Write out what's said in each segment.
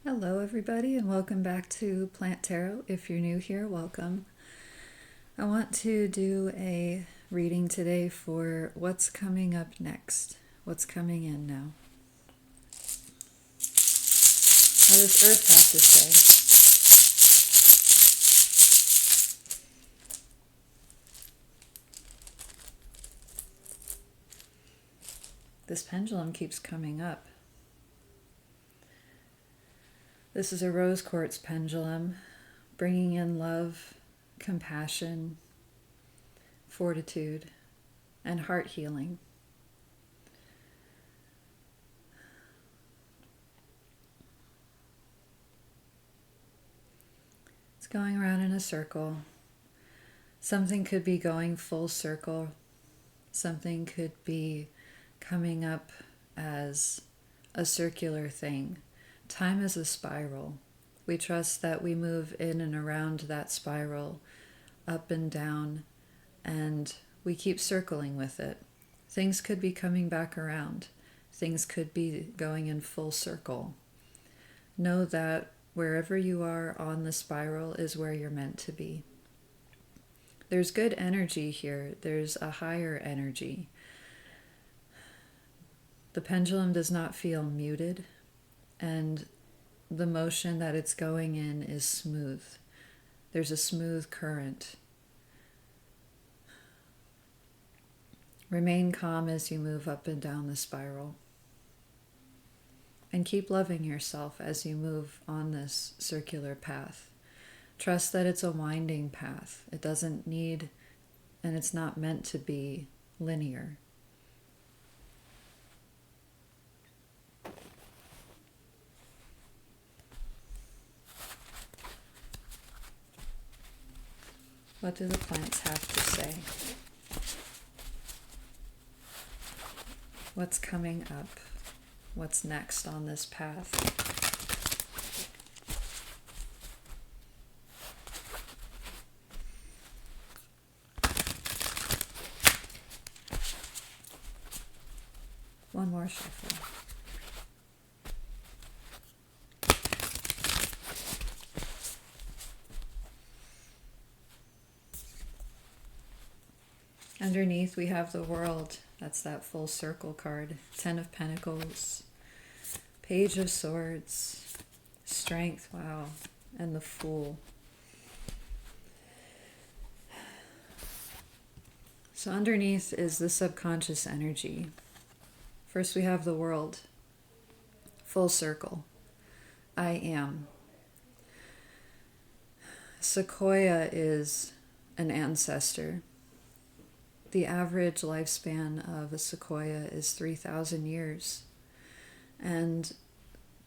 Hello, everybody, and welcome back to Plant Tarot. If you're new here, welcome. I want to do a reading today for what's coming up next, what's coming in now. What does Earth have to say? This pendulum keeps coming up. This is a rose quartz pendulum, bringing in love, compassion, fortitude, and heart healing. It's going around in a circle. Something could be going full circle. Something could be coming up as a circular thing. Time is a spiral. We trust that we move in and around that spiral, up and down, and we keep circling with it. Things could be coming back around. Things could be going in full circle. Know that wherever you are on the spiral is where you're meant to be. There's good energy here. There's a higher energy. The pendulum does not feel muted, and the motion that it's going in is smooth. There's a smooth current. Remain calm as you move up and down the spiral. And keep loving yourself as you move on this circular path. Trust that it's a winding path. It doesn't need, and it's not meant to be, linear. What do the plants have to say? What's coming up? What's next on this path? One more shuffle. Underneath we have the World. That's that full circle card. 10 of Pentacles, Page of Swords, Strength, wow, and the Fool. So underneath is the subconscious energy. First we have the World, full circle. I am. Sequoia is an ancestor. The average lifespan of a sequoia is 3,000 years. And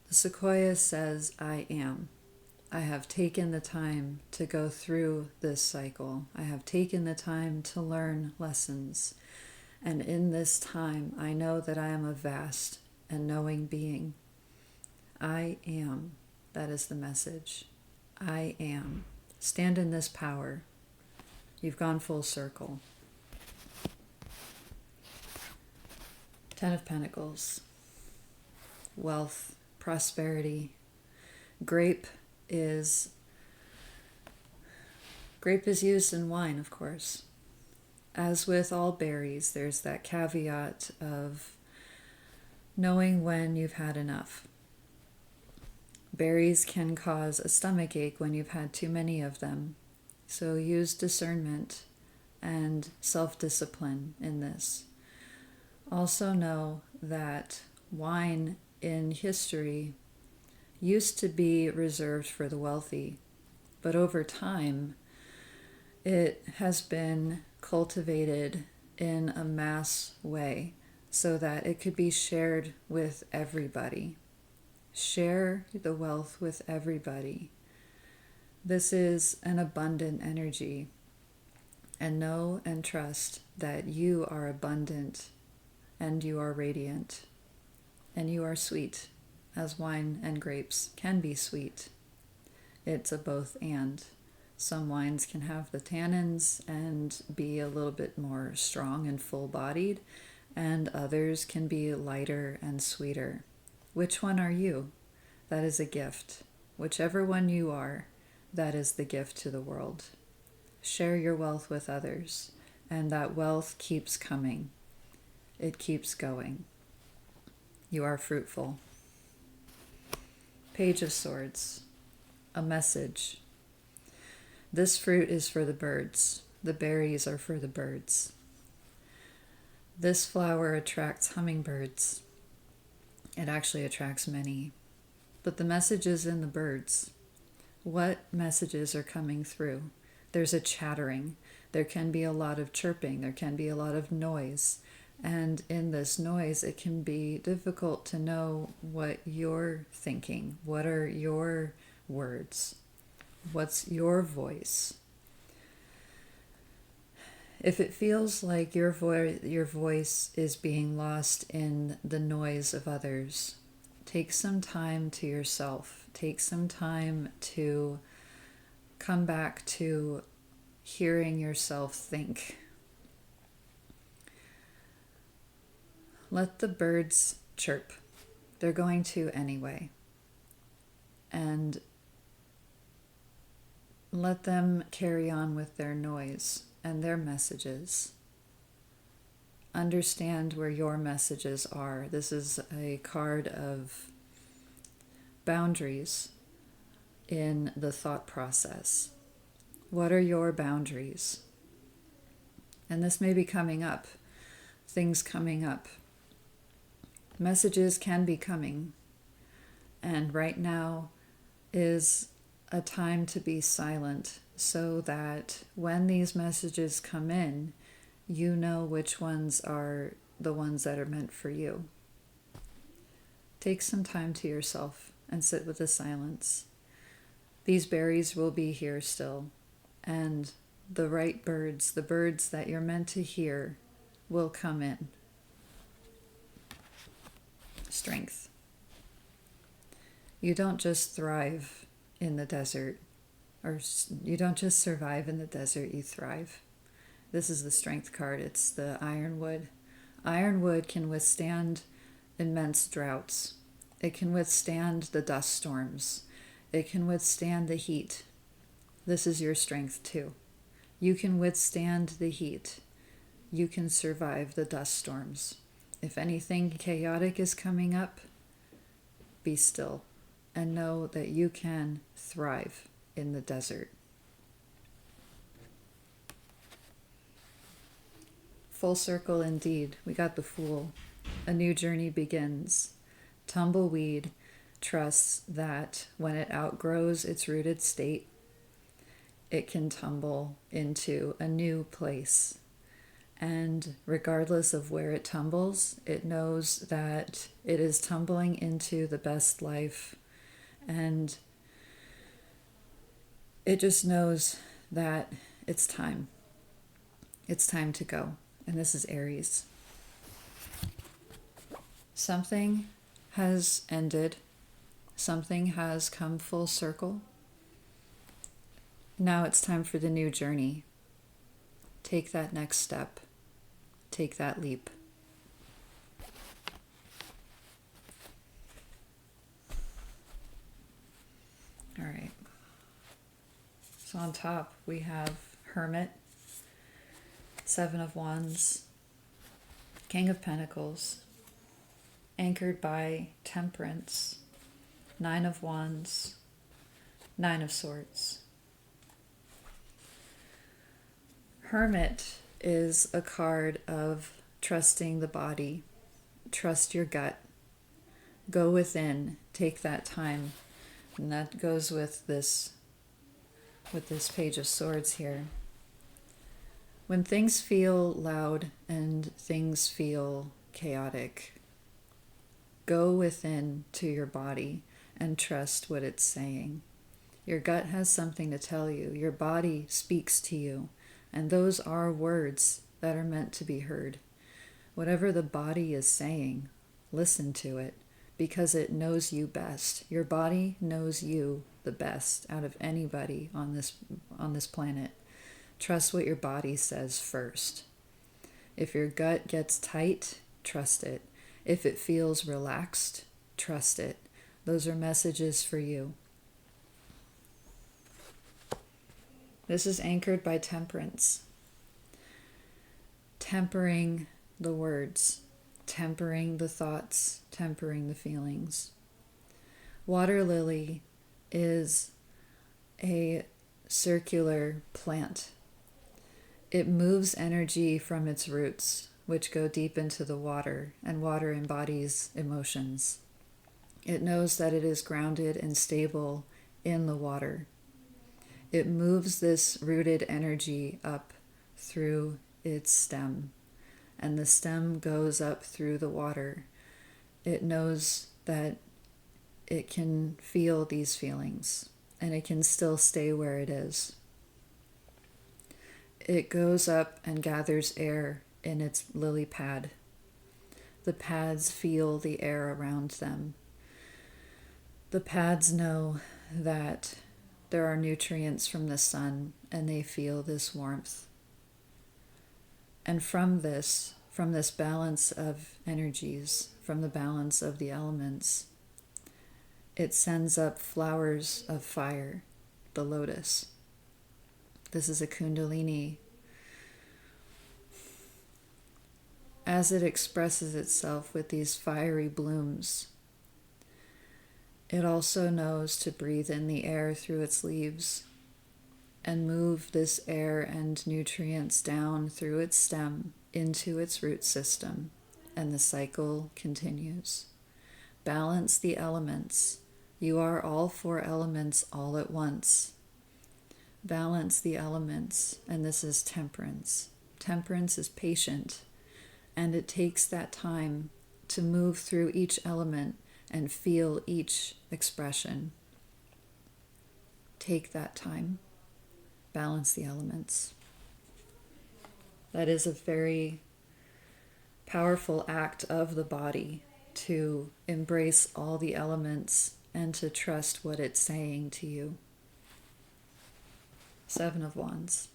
the sequoia says, I am. I have taken the time to go through this cycle. I have taken the time to learn lessons. And in this time, I know that I am a vast and knowing being. I am. That is the message. I am. Stand in this power. You've gone full circle. 10 of Pentacles, wealth, prosperity. Grape is used in wine, of course. As with all berries, there's that caveat of knowing when you've had enough. Berries can cause a stomach ache when you've had too many of them. So use discernment and self-discipline in this. Also know that wine in history used to be reserved for the wealthy, but over time it has been cultivated in a mass way so that it could be shared with everybody. Share the wealth with everybody. This is an abundant energy, and know and trust that you are abundant and you are radiant, and you are sweet, as wine and grapes can be sweet. It's a both and. Some wines can have the tannins and be a little bit more strong and full-bodied, and others can be lighter and sweeter. Which one are you? that is a gift. Whichever one you are, that is the gift to the world. Share your wealth with others, and that wealth keeps coming. It keeps going. You are fruitful. Page of Swords. A message. This fruit is for the birds. The berries are for the birds. This flower attracts hummingbirds. It actually attracts many. But the message is in the birds. What messages are coming through? There's a chattering. There can be a lot of chirping. There can be a lot of noise. And in this noise, it can be difficult to know what you're thinking. What are your words? What's your voice? If it feels like your voice is being lost in the noise of others, take some time to yourself. Take some time to come back to hearing yourself think. Let the birds chirp. They're going to anyway. And let them carry on with their noise and their messages. Understand where your messages are. This is a card of boundaries in the thought process. What are your boundaries? And this may be coming up, things coming up. Messages can be coming, and right now is a time to be silent so that when these messages come in, you know which ones are the ones that are meant for you. Take some time to yourself and sit with the silence. These berries will be here still, and the right birds, the birds that you're meant to hear, will come in. Strength. You don't just thrive in the desert, or you don't just survive in the desert, you thrive. This is the strength card. It's the ironwood. Ironwood can withstand immense droughts. It can withstand the dust storms. It can withstand the heat. This is your strength too. You can withstand the heat. You can survive the dust storms. If anything chaotic is coming up, be still and know that you can thrive in the desert. Full circle indeed. We got the Fool. A new journey begins. Tumbleweed trusts that when it outgrows its rooted state, it can tumble into a new place. And regardless of where it tumbles, it knows that it is tumbling into the best life. And it just knows that it's time. It's time to go. And this is Aries. Something has ended. Something has come full circle. Now it's time for the new journey. Take that next step. Take that leap. All right. So on top we have Hermit, Seven of Wands, King of Pentacles, anchored by Temperance, Nine of Wands, Nine of Swords. Hermit is a card of trusting the body. Trust your gut. Go within. Take that time. And that goes with this Page of Swords here. When things feel loud and things feel chaotic, go within to your body and trust what it's saying. Your gut has something to tell you. Your body speaks to you. And those are words that are meant to be heard. Whatever the body is saying, listen to it because it knows you best. Your body knows you the best out of anybody on this planet. Trust what your body says first. If your gut gets tight, trust it. If it feels relaxed, trust it. Those are messages for you. This is anchored by temperance. Tempering the words, tempering the thoughts, tempering the feelings. Water lily is a circular plant. It moves energy from its roots, which go deep into the water, and water embodies emotions. It knows that it is grounded and stable in the water. It moves this rooted energy up through its stem, and the stem goes up through the water. It knows that it can feel these feelings, and it can still stay where it is. It goes up and gathers air in its lily pad. The pads feel the air around them. The pads know that there are nutrients from the sun, and they feel this warmth. And from this balance of energies, from the balance of the elements, it sends up flowers of fire, the lotus. This is a kundalini. As it expresses itself with these fiery blooms, it also knows to breathe in the air through its leaves and move this air and nutrients down through its stem into its root system, and the cycle continues. Balance the elements. You are all four elements all at once. Balance the elements, and this is temperance. Temperance is patient, and it takes that time to move through each element and feel each expression. Take that time. Balance the elements. That is a very powerful act of the body, to embrace all the elements and to trust what it's saying to you. 7 of Wands.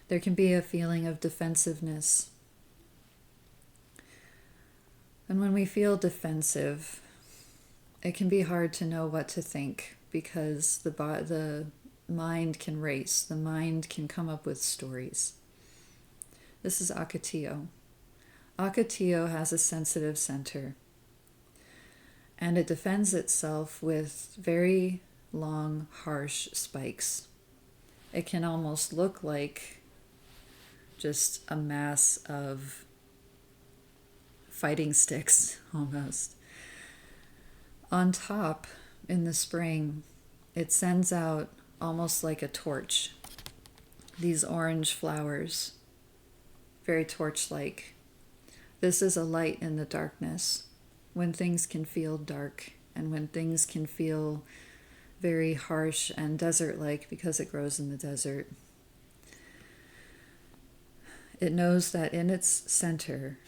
There can be a feeling of defensiveness. And when we feel defensive, it can be hard to know what to think, because the mind can race. The mind can come up with stories. This is Akatillo. Akatillo has a sensitive center, and it defends itself with very long, harsh spikes. It can almost look like just a mass of fighting sticks, almost. On top, in the spring, it sends out almost like a torch. These orange flowers, very torch-like. This is a light in the darkness, when things can feel dark and when things can feel very harsh and desert-like because it grows in the desert. It knows that in its center,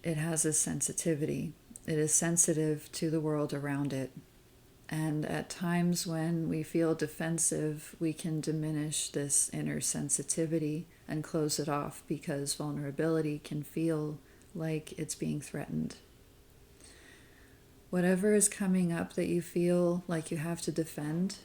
it has a sensitivity. It is sensitive to the world around it. And at times when we feel defensive, we can diminish this inner sensitivity and close it off, because vulnerability can feel like it's being threatened. Whatever is coming up that you feel like you have to defend,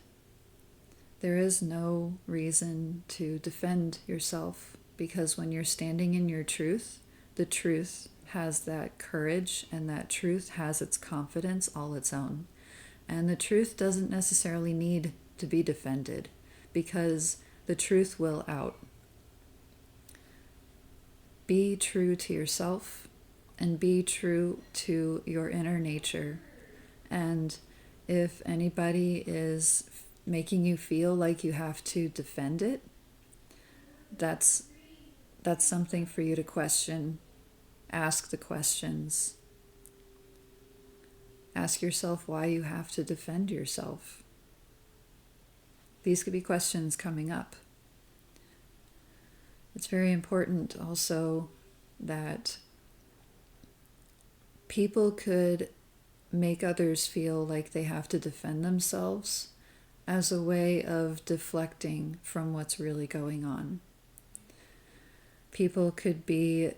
there is no reason to defend yourself, because when you're standing in your truth, the truth has that courage, and that truth has its confidence all its own. And the truth doesn't necessarily need to be defended, because the truth will out. Be true to yourself and be true to your inner nature. And if anybody is making you feel like you have to defend it, that's something for you to question. Ask the questions. Ask yourself why you have to defend yourself. These could be questions coming up. It's very important also that people could make others feel like they have to defend themselves as a way of deflecting from what's really going on. People could be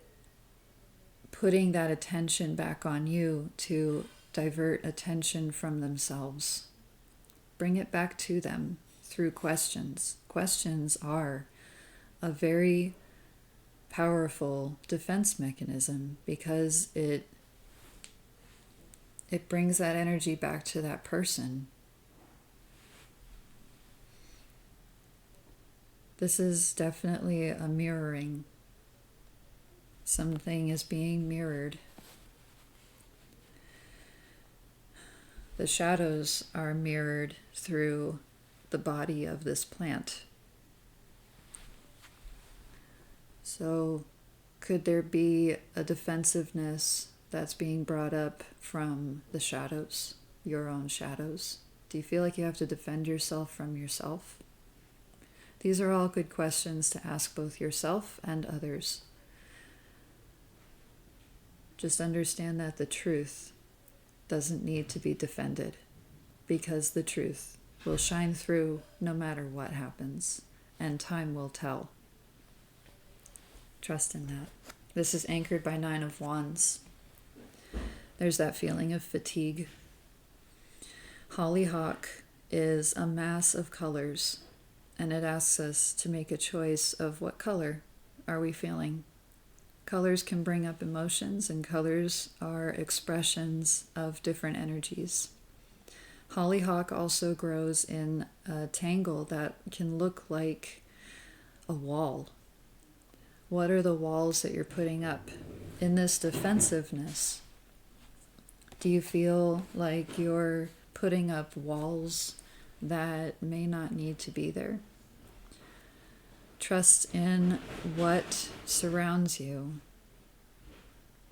putting that attention back on you to divert attention from themselves. Bring it back to them through questions. Questions are a very powerful defense mechanism because it brings that energy back to that person. This is definitely a mirroring. Something is being mirrored. The shadows are mirrored through the body of this plant. So, could there be a defensiveness that's being brought up from the shadows, your own shadows? Do you feel like you have to defend yourself from yourself? These are all good questions to ask both yourself and others. Just understand that the truth doesn't need to be defended because the truth will shine through no matter what happens, and time will tell. Trust in that. This is anchored by 9 of Wands. There's that feeling of fatigue. Hollyhock is a mass of colors, and it asks us to make a choice of what color are we feeling. Colors can bring up emotions, and colors are expressions of different energies. Hollyhock also grows in a tangle that can look like a wall. What are the walls that you're putting up in this defensiveness? Do you feel like you're putting up walls that may not need to be there? Trust in what surrounds you.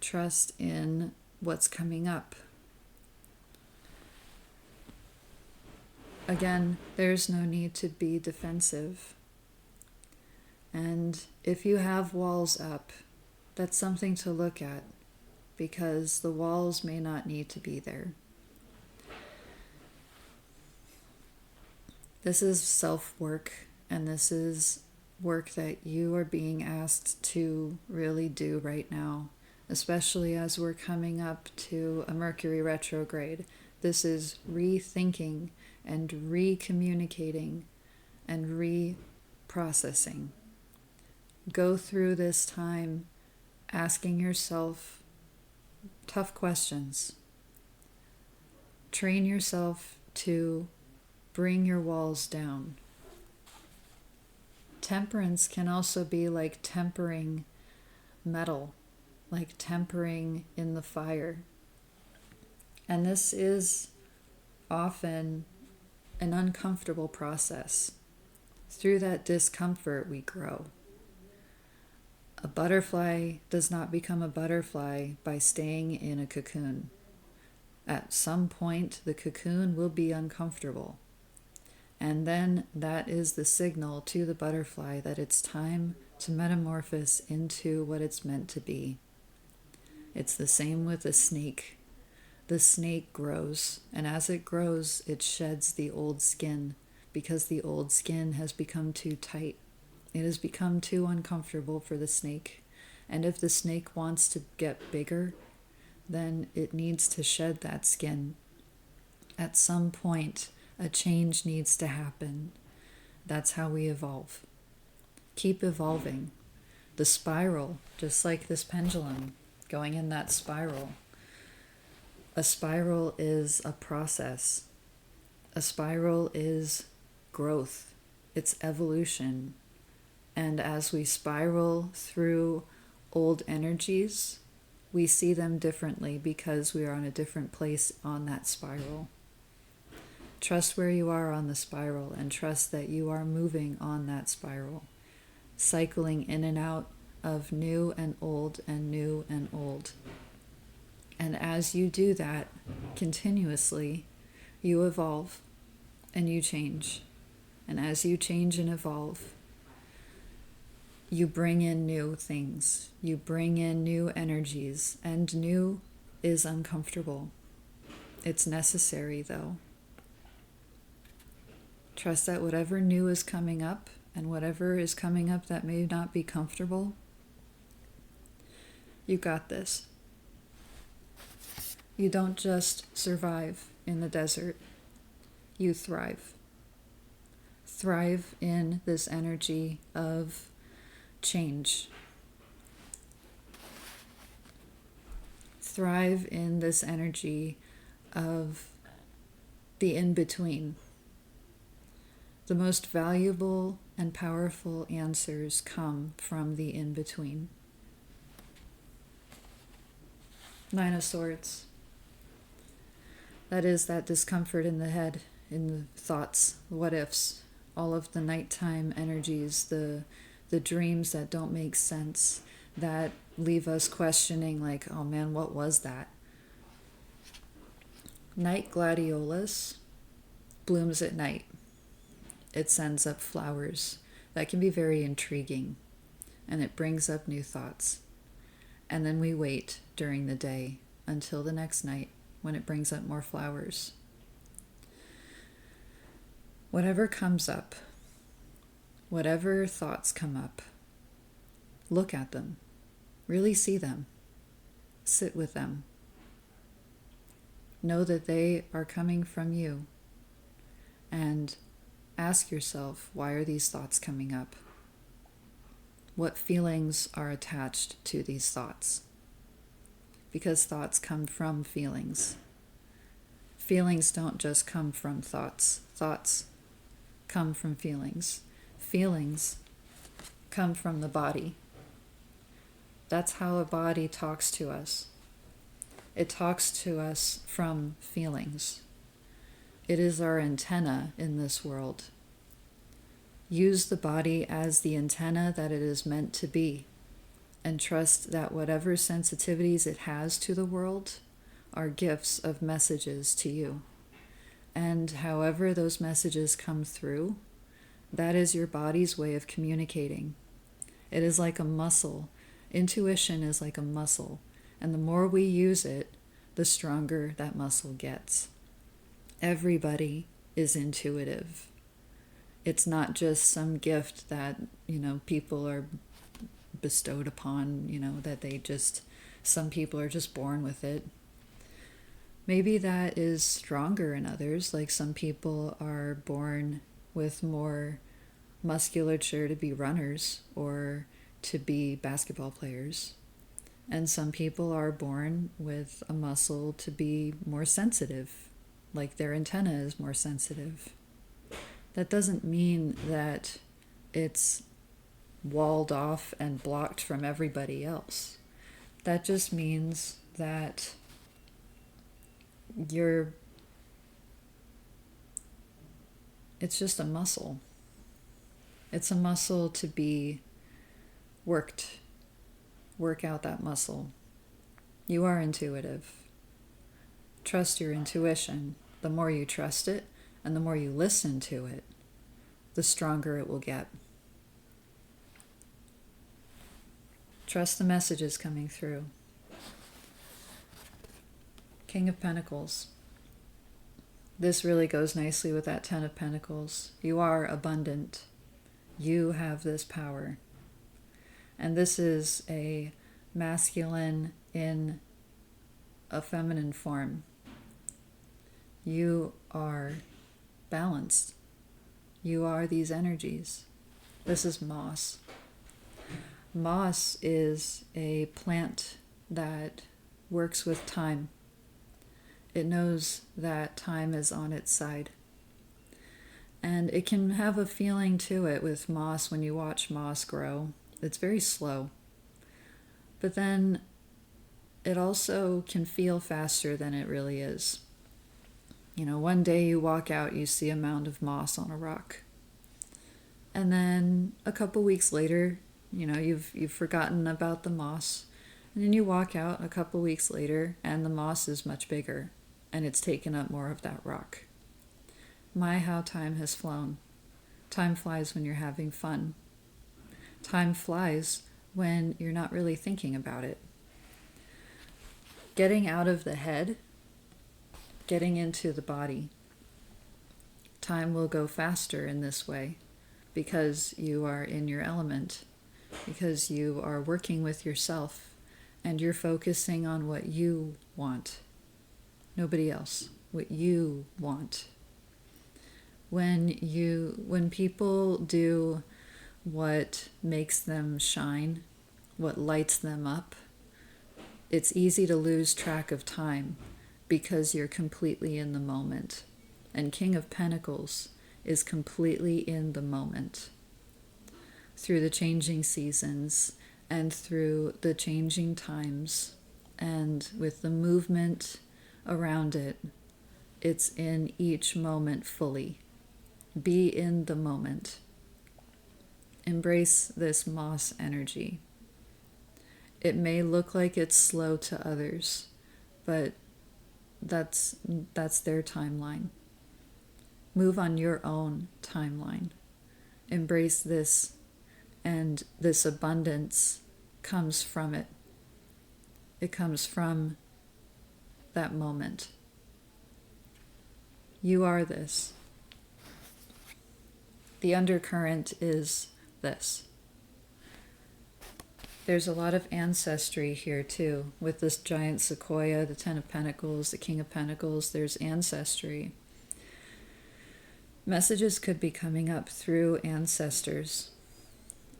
Trust in what's coming up. Again, there's no need to be defensive. And if you have walls up, that's something to look at because the walls may not need to be there. This is self-work, and this is work that you are being asked to really do right now, especially as we're coming up to a Mercury retrograde. This is rethinking and recommunicating and reprocessing. Go through this time asking yourself tough questions. Train yourself to bring your walls down. Temperance can also be like tempering metal, like tempering in the fire. And this is often an uncomfortable process. Through that discomfort, we grow. A butterfly does not become a butterfly by staying in a cocoon. At some point, the cocoon will be uncomfortable. And then that is the signal to the butterfly that it's time to metamorphose into what it's meant to be. It's the same with a snake. The snake grows, and as it grows, it sheds the old skin because the old skin has become too tight. It has become too uncomfortable for the snake. And if the snake wants to get bigger, then it needs to shed that skin. At some point, a change needs to happen. That's how we evolve. Keep evolving. The spiral, just like this pendulum, going in that spiral. A spiral is a process. A spiral is growth. It's evolution. And as we spiral through old energies, we see them differently because we are on a different place on that spiral. Trust where you are on the spiral and trust that you are moving on that spiral, cycling in and out of new and old and new and old. And as you do that continuously, you evolve and you change. And as you change and evolve, you bring in new things. You bring in new energies, and new is uncomfortable. It's necessary, though. Trust that whatever new is coming up, and whatever is coming up that may not be comfortable, you got this. You don't just survive in the desert, you thrive. Thrive in this energy of change. Thrive in this energy of the in-between. The most valuable and powerful answers come from the in-between. Nine of Swords. That is that discomfort in the head, in the thoughts, what ifs, all of the nighttime energies, the dreams that don't make sense, that leave us questioning like, oh man, what was that? Night gladiolus blooms at night. It sends up flowers that can be very intriguing, and it brings up new thoughts. And then we wait during the day until the next night when it brings up more flowers. Whatever comes up, whatever thoughts come up, look at them, really see them, sit with them. Know that they are coming from you, and ask yourself, why are these thoughts coming up? What feelings are attached to these thoughts? Because thoughts come from feelings. Feelings don't just come from thoughts. Thoughts come from feelings. Feelings come from the body. That's how a body talks to us. It talks to us from feelings. It is our antenna in this world. Use the body as the antenna that it is meant to be, and trust that whatever sensitivities it has to the world are gifts of messages to you. And however those messages come through, that is your body's way of communicating. It is like a muscle. Intuition is like a muscle, and the more we use it, the stronger that muscle gets. Everybody is intuitive. It's not just some gift that, people are bestowed upon, that some people are just born with it. Maybe that is stronger in others, like some people are born with more musculature to be runners or to be basketball players. And some people are born with a muscle to be more sensitive, like their antenna is more sensitive. That doesn't mean that it's walled off and blocked from everybody else. That just means that it's just a muscle. It's a muscle to be worked. Work out that muscle. You are intuitive. Trust your intuition. The more you trust it and the more you listen to it, the stronger it will get. Trust the messages coming through. King of Pentacles. This really goes nicely with that Ten of Pentacles. You are abundant. You have this power. And this is a masculine in a feminine form. You are balanced. You are these energies. This is moss. Moss is a plant that works with time. It knows that time is on its side. And it can have a feeling to it with moss when you watch moss grow. It's very slow. But then it also can feel faster than it really is. One day you walk out, you see a mound of moss on a rock. And then a couple weeks later, you've forgotten about the moss. And then you walk out a couple weeks later, and the moss is much bigger, and it's taken up more of that rock. My, how time has flown. Time flies when you're having fun. Time flies when you're not really thinking about it. Getting out of the head, getting into the body. Time will go faster in this way because you are in your element, because you are working with yourself and you're focusing on what you want nobody else, what you want. When people do what makes them shine, what lights them up, it's easy to lose track of time because you're completely in the moment. And King of Pentacles is completely in the moment. Through the changing seasons and through the changing times and with the movement around it, it's in each moment fully. Be in the moment. Embrace this moss energy. It may look like it's slow to others, but that's their timeline. Move on your own timeline. Embrace this, and this abundance comes from it. It comes from that moment. You are this. The undercurrent is this. There's a lot of ancestry here too. With this giant sequoia, the Ten of Pentacles, the King of Pentacles, there's ancestry. Messages could be coming up through ancestors.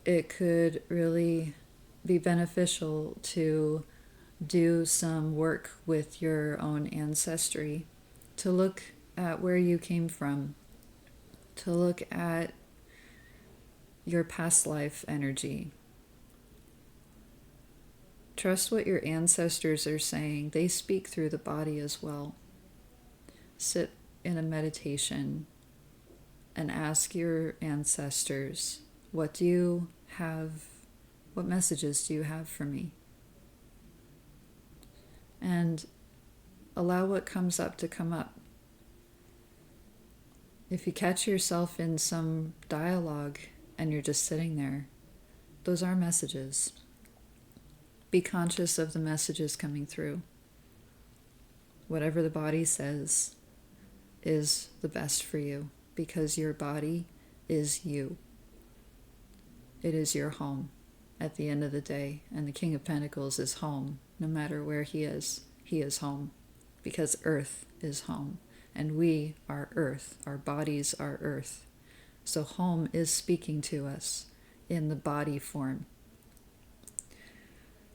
It could really be beneficial to do some work with your own ancestry, to look at where you came from, to look at your past life energy. Trust what your ancestors are saying. They speak through the body as well. Sit in a meditation and ask your ancestors, what do you have, what messages do you have for me? And allow what comes up to come up. If you catch yourself in some dialogue and you're just sitting there, those are messages. Be conscious of the messages coming through. Whatever the body says is the best for you, because your body is you. It is your home at the end of the day, and the King of Pentacles is home. No matter where he is home, because Earth is home. And we are Earth. Our bodies are Earth. So home is speaking to us in the body form.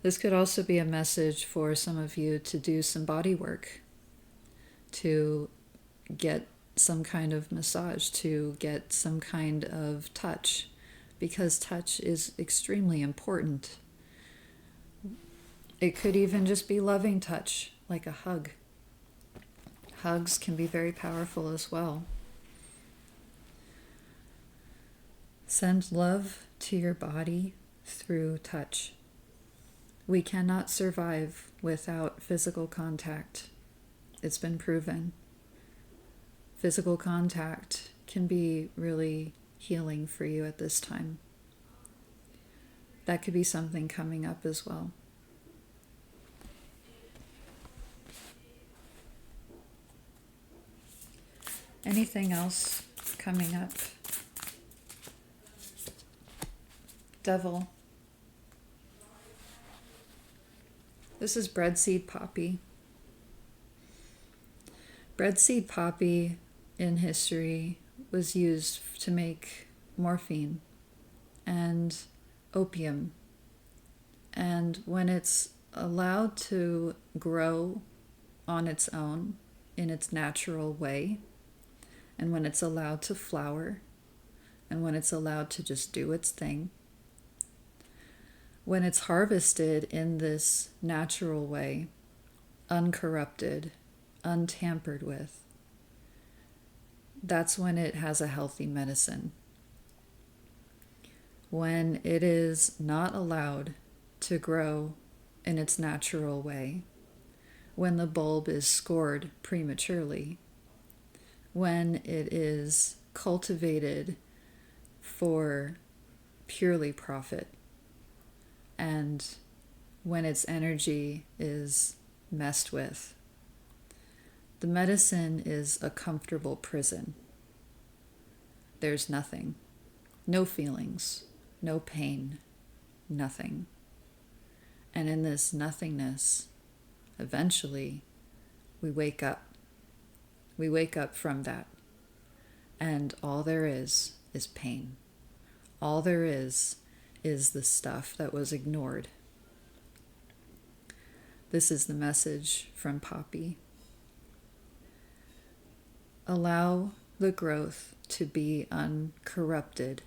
This could also be a message for some of you to do some body work, to get some kind of massage, to get some kind of touch, because touch is extremely important. It could even just be loving touch, like a hug. Hugs can be very powerful as well. Send love to your body through touch. We cannot survive without physical contact. It's been proven. Physical contact can be really healing for you at this time. That could be something coming up as well. Anything else coming up? Devil. This is breadseed poppy. Breadseed poppy in history was used to make morphine and opium. And when it's allowed to grow on its own in its natural way, and when it's allowed to flower, and when it's allowed to just do its thing, when it's harvested in this natural way, uncorrupted, untampered with, that's when it has a healthy medicine. When it is not allowed to grow in its natural way, when the bulb is scored prematurely, when it is cultivated for purely profit, and when its energy is messed with, the medicine is a comfortable prison. There's nothing, no feelings, no pain, nothing. And in this nothingness, eventually, we wake up. We wake up from that. And all there is pain. All there is the stuff that was ignored. This is the message from Poppy. Allow the growth to be uncorrupted.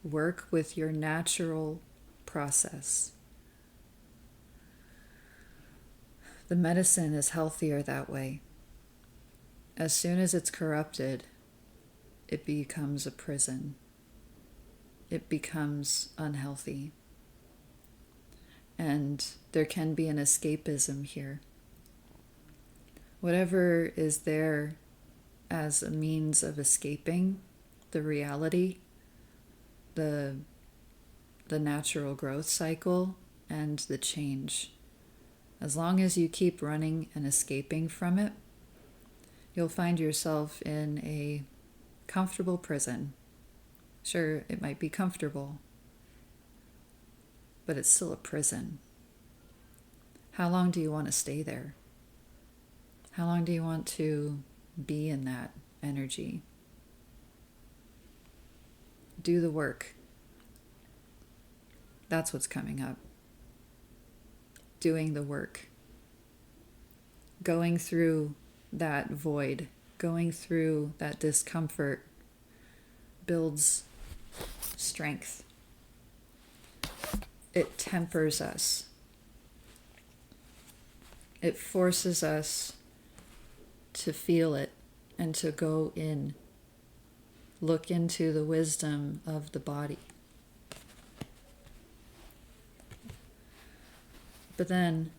Work with your natural process. The medicine is healthier that way. As soon as it's corrupted, it becomes a prison. It becomes unhealthy. And there can be an escapism here. Whatever is there as a means of escaping the reality, the natural growth cycle, and the change. As long as you keep running and escaping from it, you'll find yourself in a comfortable prison. Sure, it might be comfortable, but it's still a prison. How long do you want to stay there? How long do you want to be in that energy? Do the work. That's what's coming up. Doing the work. Going through that void, going through that discomfort builds strength. It tempers us. It forces us to feel it and to go in. Look into the wisdom of the body. But then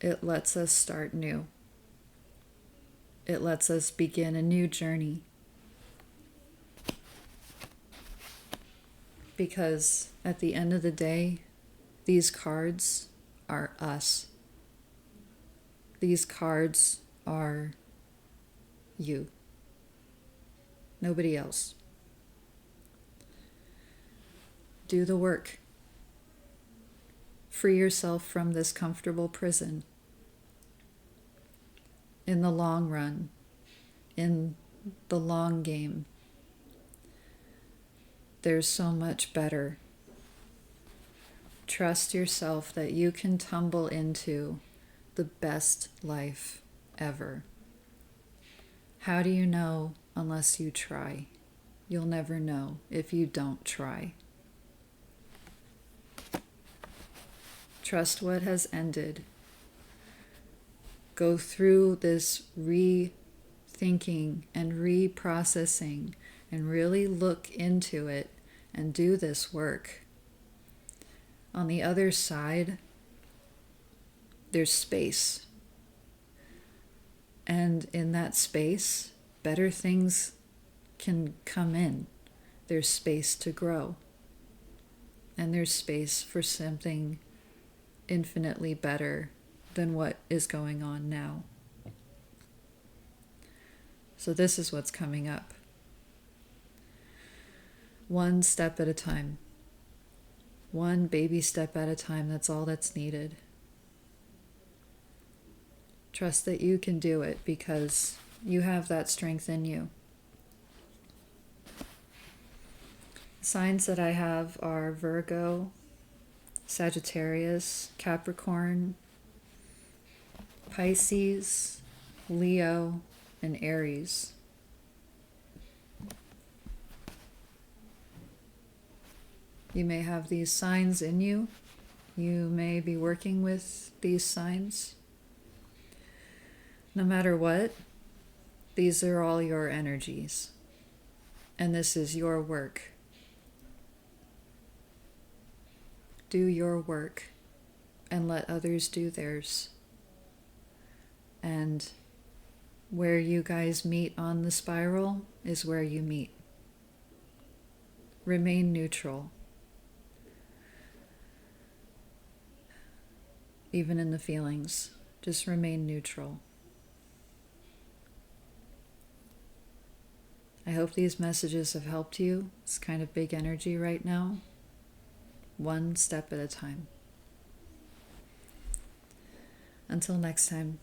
it lets us start new. It lets us begin a new journey. Because at the end of the day, these cards are us. These cards are you. Nobody else. Do the work. Free yourself from this comfortable prison. In the long run, in the long game, there's so much better. Trust yourself that you can tumble into the best life ever. How do you know unless you try? You'll never know if you don't try. Trust what has ended. Go through this rethinking and reprocessing and really look into it and do this work. On the other side, there's space. And in that space, better things can come in. There's space to grow. And there's space for something infinitely better than what is going on now. So this is what's coming up. One step at a time. One baby step at a time. That's all that's needed. Trust that you can do it because you have that strength in you. Signs that I have are Virgo, Sagittarius, Capricorn, Pisces, Leo, and Aries. You may have these signs in you. You may be working with these signs. No matter what, these are all your energies. And this is your work. Do your work and let others do theirs. And where you guys meet on the spiral is where you meet. Remain neutral. Even in the feelings, just remain neutral. I hope these messages have helped you. It's kind of big energy right now. One step at a time. Until next time.